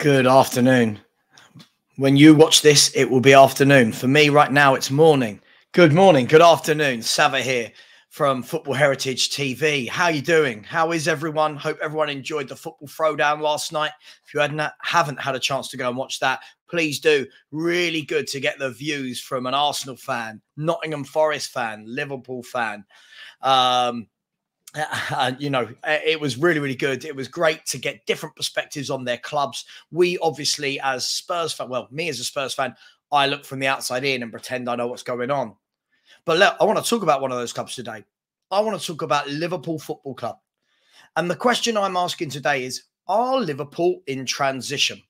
Good afternoon. When you watch this, it will be afternoon. For me right now, it's morning. Good morning, good afternoon. Sava here from Football Heritage TV. How are you doing? How is everyone? Hope everyone enjoyed the football throwdown last night. If you haven't had a chance to go and watch that, please do. Really good to get the views from an Arsenal fan, Nottingham Forest fan, Liverpool fan. It was really, really good. It was great to get different perspectives on their clubs. We obviously, as Spurs fan, well, me as a Spurs fan, I look from the outside in and pretend I know what's going on. But look, I want to talk about one of those clubs today. I want to talk about Liverpool Football Club. And the question I'm asking today is, are Liverpool in transition?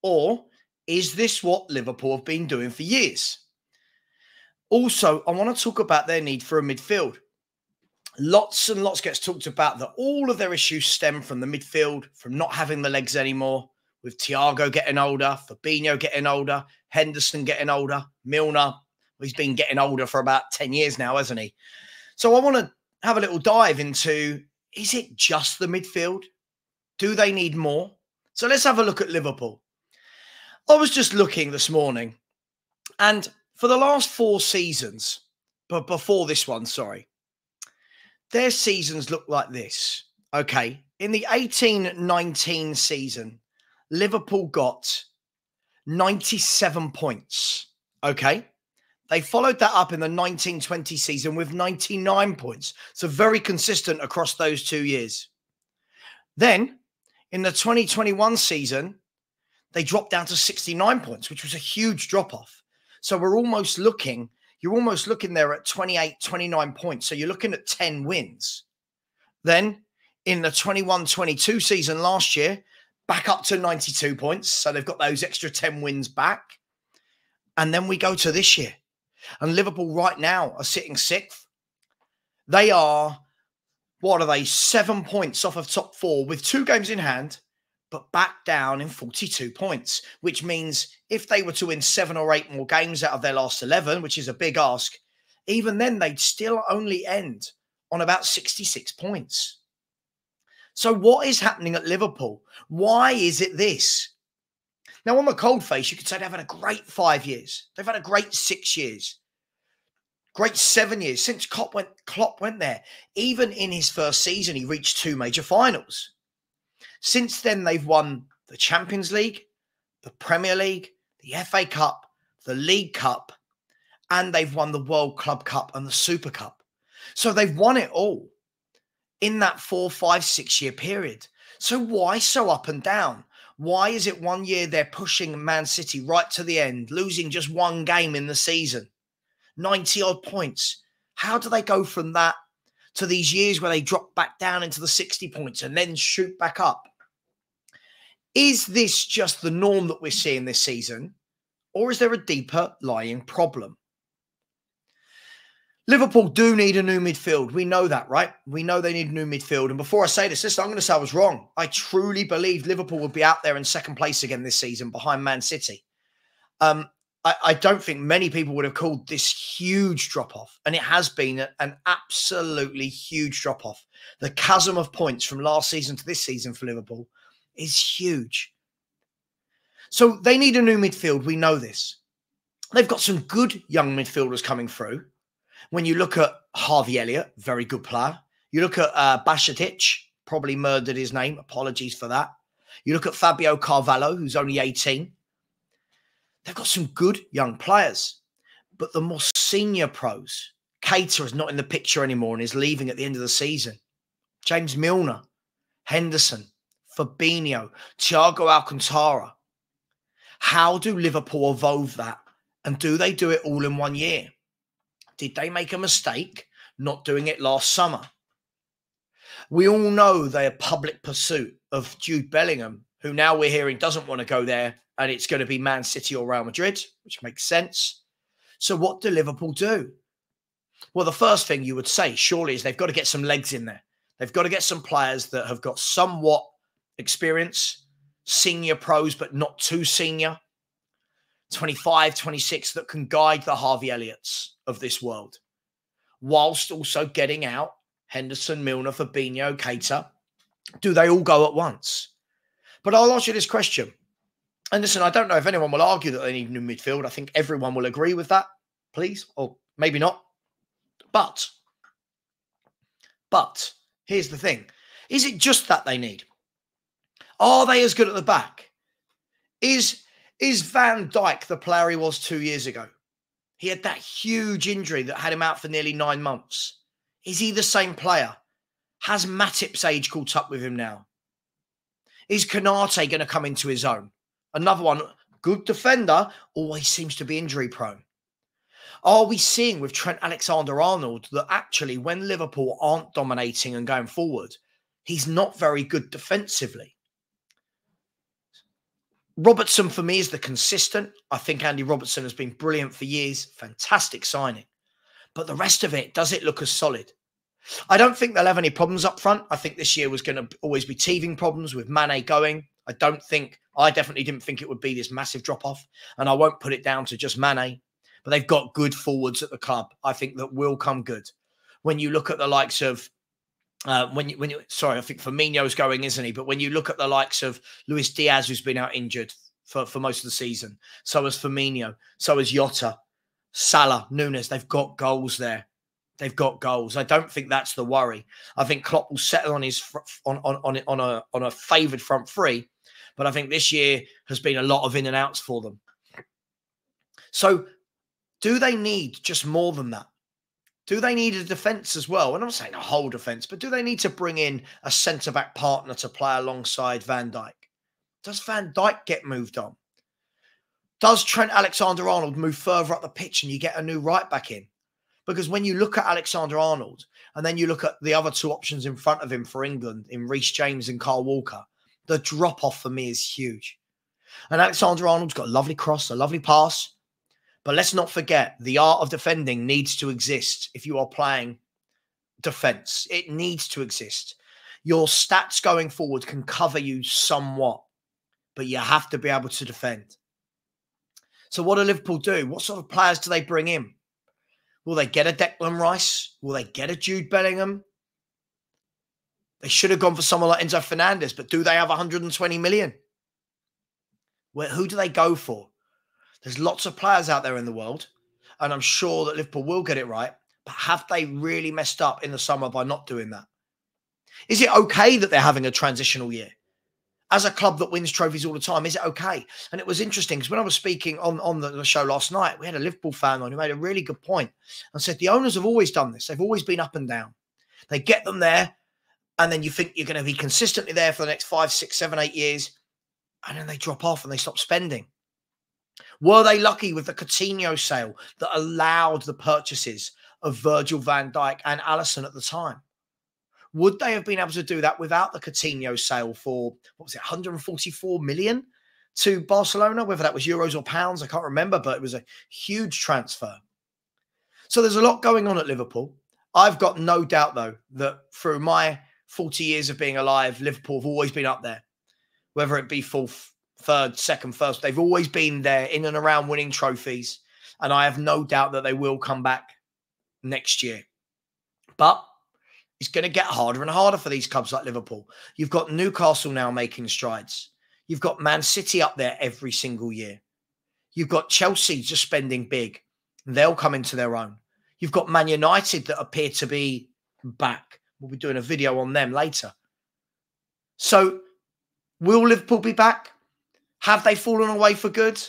Or is this what Liverpool have been doing for years? Also, I want to talk about their need for a midfield. Lots and lots gets talked about that all of their issues stem from the midfield, from not having the legs anymore, with Thiago getting older, Fabinho getting older, Henderson getting older, Milner, he's been getting older for about 10 years now, hasn't he? So I want to have a little dive into, is it just the midfield? Do they need more? So let's have a look at Liverpool. I was just looking this morning, and for the last 4 seasons, but before this one, sorry, their seasons look like this. Okay, in the 18-19 season, Liverpool got 97 points. Okay, they followed that up in the 19-20 season with 99 points. So very consistent across those 2 years. Then in the 2021 season, they dropped down to 69 points, which was a huge drop-off. So you're almost looking there at 28, 29 points. So you're looking at 10 wins. Then in the 21-22 season last year, back up to 92 points. So they've got those extra 10 wins back. And then we go to this year. And Liverpool right now are sitting 6th. They are, 7 points off of top 4 with 2 games in hand, but back down in 42 points, which means if they were to win 7 or 8 more games out of their last 11, which is a big ask, even then they'd still only end on about 66 points. So what is happening at Liverpool? Why is it this? Now, on the cold face, you could say they've had a great 5 years. They've had a great 6 years. Great 7 years since Klopp went there. Even in his first season, he reached 2 major finals. Since then, they've won the Champions League, the Premier League, the FA Cup, the League Cup, and they've won the World Club Cup and the Super Cup. So they've won it all in that 4, 5, 6 year period. So why so up and down? Why is it 1 year they're pushing Man City right to the end, losing just 1 game in the season, 90 odd points? How do they go from that to these years where they drop back down into the 60 points and then shoot back up? Is this just the norm that we're seeing this season, or is there a deeper lying problem? Liverpool do need a new midfield. We know that, right? We know they need a new midfield. And before I say this, listen, I'm going to say I was wrong. I truly believed Liverpool would be out there in 2nd place again this season behind Man City. I don't think many people would have called this huge drop-off. And it has been an absolutely huge drop-off. The chasm of points from last season to this season for Liverpool is huge. So they need a new midfield. We know this. They've got some good young midfielders coming through. When you look at Harvey Elliott, very good player. You look at Bajcetic, probably murdered his name. Apologies for that. You look at Fabio Carvalho, who's only 18. They've got some good young players. But the more senior pros, Keita is not in the picture anymore and is leaving at the end of the season. James Milner, Henderson, Fabinho, Thiago Alcantara. How do Liverpool evolve that? And do they do it all in 1 year? Did they make a mistake not doing it last summer? We all know their public pursuit of Jude Bellingham, who now we're hearing doesn't want to go there, and it's going to be Man City or Real Madrid, which makes sense. So what do Liverpool do? Well, the first thing you would say, surely, is they've got to get some legs in there. They've got to get some players that have got somewhat experience, senior pros, but not too senior, 25, 26, that can guide the Harvey Elliott's of this world, whilst also getting out Henderson, Milner, Fabinho, Keita. Do they all go at once? But I'll ask you this question. And listen, I don't know if anyone will argue that they need new midfield. I think everyone will agree with that, please, or maybe not. But here's the thing. Is it just that they need? Are they as good at the back? Is Van Dijk the player he was 2 years ago? He had that huge injury that had him out for nearly 9 months. Is he the same player? Has Matip's age caught up with him now? Is Konate going to come into his own? Another one, good defender, always seems to be injury prone. Are we seeing with Trent Alexander-Arnold that actually when Liverpool aren't dominating and going forward, he's not very good defensively? Robertson, for me, is the consistent. I think Andy Robertson has been brilliant for years. Fantastic signing. But the rest of it, does it look as solid? I don't think they'll have any problems up front. I think this year was going to always be teething problems with Mane going. I definitely didn't think it would be this massive drop-off. And I won't put it down to just Mane. But they've got good forwards at the club, I think, that will come good. When you look at the likes of, I think Firmino's going, isn't he? But when you look at the likes of Luis Diaz, who's been out injured for most of the season, so has Firmino, so has Jota, Salah, Nunes, they've got goals there. They've got goals. I don't think that's the worry. I think Klopp will settle on his on a favoured front three, but I think this year has been a lot of in and outs for them. So, do they need just more than that? Do they need a defence as well? And I'm not saying a whole defence, but do they need to bring in a centre-back partner to play alongside Van Dijk? Does Van Dijk get moved on? Does Trent Alexander-Arnold move further up the pitch and you get a new right-back in? Because when you look at Alexander-Arnold and then you look at the other two options in front of him for England, in Reece James and Kyle Walker, the drop-off for me is huge. And Alexander-Arnold's got a lovely cross, a lovely pass. But let's not forget, the art of defending needs to exist if you are playing defence. It needs to exist. Your stats going forward can cover you somewhat, but you have to be able to defend. So what do Liverpool do? What sort of players do they bring in? Will they get a Declan Rice? Will they get a Jude Bellingham? They should have gone for someone like Enzo Fernandez, but do they have 120 million? Who do they go for? There's lots of players out there in the world, and I'm sure that Liverpool will get it right, but have they really messed up in the summer by not doing that? Is it okay that they're having a transitional year? As a club that wins trophies all the time, is it okay? And it was interesting because when I was speaking on the show last night, we had a Liverpool fan on who made a really good point and said the owners have always done this. They've always been up and down. They get them there, and then you think you're going to be consistently there for the next 5, 6, 7, 8 years, and then they drop off and they stop spending. Were they lucky with the Coutinho sale that allowed the purchases of Virgil van Dijk and Alisson at the time? Would they have been able to do that without the Coutinho sale for, 144 million to Barcelona? Whether that was euros or pounds, I can't remember, but it was a huge transfer. So there's a lot going on at Liverpool. I've got no doubt, though, that through my 40 years of being alive, Liverpool have always been up there. Whether it be fourth, third, second, first, they've always been there in and around winning trophies. And I have no doubt that they will come back next year. But it's going to get harder and harder for these clubs like Liverpool. You've got Newcastle now making strides. You've got Man City up there every single year. You've got Chelsea just spending big. They'll come into their own. You've got Man United that appear to be back. We'll be doing a video on them later. So will Liverpool be back? Have they fallen away for good?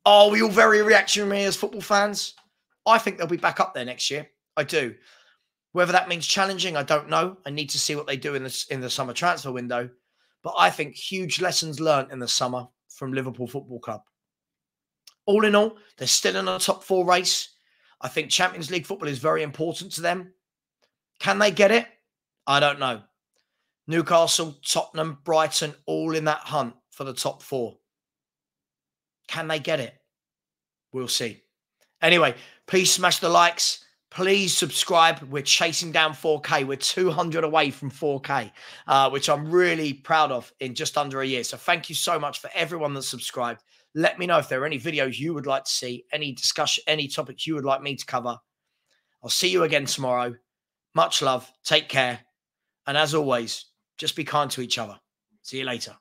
Are we all very reactionary as football fans? I think they'll be back up there next year. I do. Whether that means challenging, I don't know. I need to see what they do in the summer transfer window. But I think huge lessons learnt in the summer from Liverpool Football Club. All in all, they're still in a top 4 race. I think Champions League football is very important to them. Can they get it? I don't know. Newcastle, Tottenham, Brighton, all in that hunt for the top 4. Can they get it? We'll see. Anyway, please smash the likes. Please subscribe. We're chasing down 4K. We're 200 away from 4K, which I'm really proud of in just under a year. So thank you so much for everyone that subscribed. Let me know if there are any videos you would like to see, any discussion, any topics you would like me to cover. I'll see you again tomorrow. Much love. Take care. And as always, just be kind to each other. See you later.